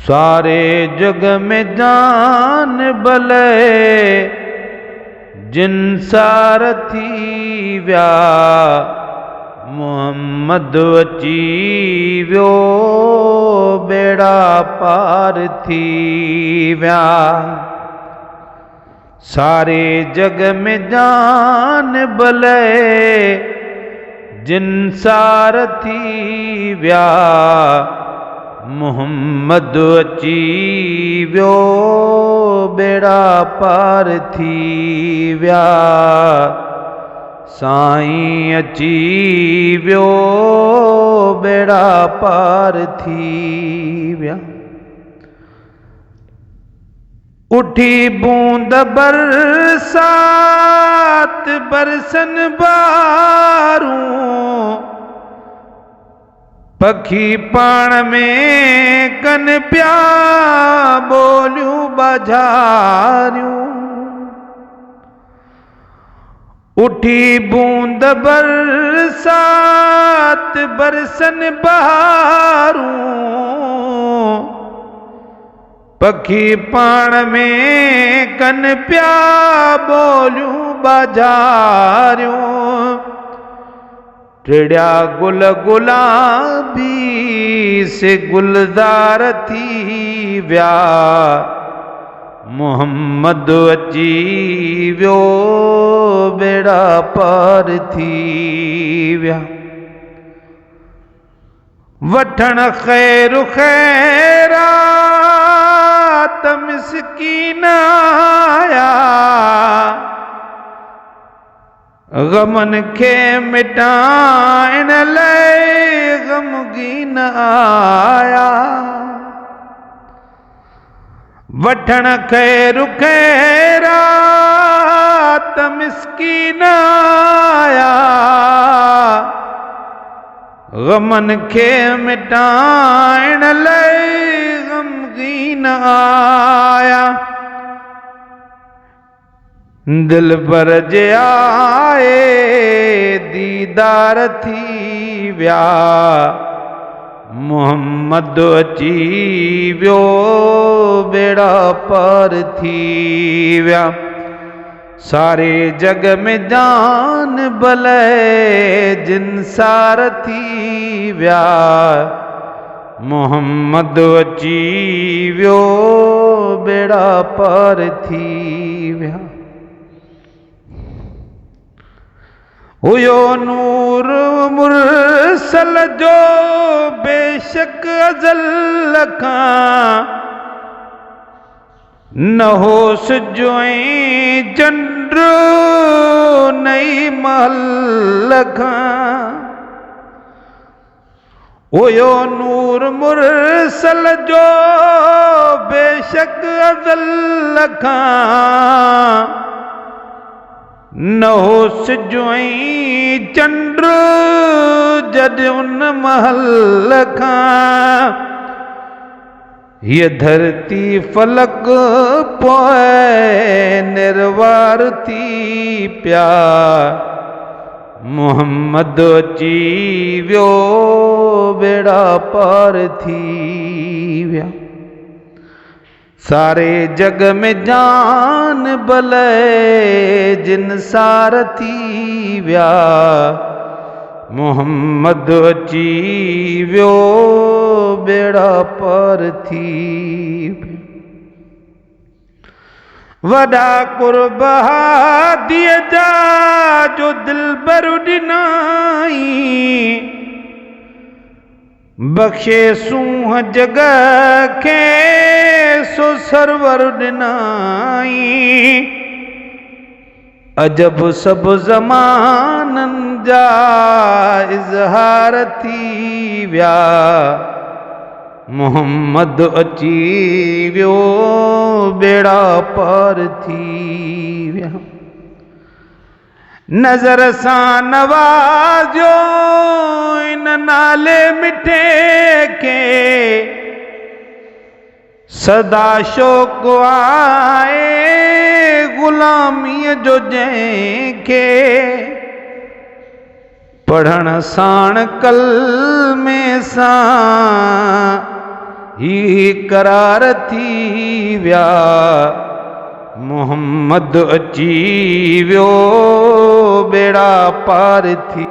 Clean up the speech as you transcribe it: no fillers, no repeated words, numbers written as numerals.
सारे जग में जान भले जिन सारथी व्या मोहम्मद अची व्यो बेड़ा पार थी व्या। सारे जग में जान भले जिन सारथी व्या मोहम्मद अची व्यो बेड़ा पार थी व्या। साईं अची व्यो बेड़ा पार थी व्या। उठी बूंद बरसात बरसन बारूं पखी पाण में कन प्या बोलियूं बाझारियूं। उठी बूंद बरसात बरसन बहारूं पखी पाण में कन प्या बोलियूं बाझारियूं। टिड़िया गुल गुलाबी से गुलदार थी व्या मोहम्मद अची व्यो बेड़ा पार थी व्या। वठण खैर खैरात मिस्कीन आया गमन खे मिटाइण लाइ गमगीन आया। वठण खैर खैरात मिस्कीन आया गमन खे मिटाइण लाइ गमगीन आया। दिल पर जे आए दीदार थी व्या मोहम्मद अची व्यो बेड़ा पार थी व्या। सारे जग में जान भले जिन सारथी व्या मोहम्मद अची व्यो बेड़ा पार थी व्या। हुयो नूर मुरसल जो बेशक अज़ल खां न हो सिजों चंद्र नई महल खां। हुयो नूर मुरसल जो बेशक अज़ल खां न हो सिजों चंद्र जद उन महल खां। ये धरती फलक पोए निर्वार थी प्या मोहम्मद अची व्यो बेड़ा पार थी व्या। सारे जग में जान भले जिन सारथी व्या मोहम्मद अची व्यो बेड़ा पार थी। वॾा कुर्बा दिए जा जो दिलबर ॾिनाई बख्शे सूंह जग खे सो सरवर ॾिनाई। अजब सब ज़माननि जा इज़हार थी व्या मोहम्मद अची व्यो बेड़ा पार थी व्या। नज़र सां नवाज़ियो इन नाले मिठे खे सदा शौक़ आहे ग़ुलामीअ जो जंहिंखे पढ़ण साण कलमे सां ही करार थी विया मोहम्मद अची वियो बेड़ा पार थी।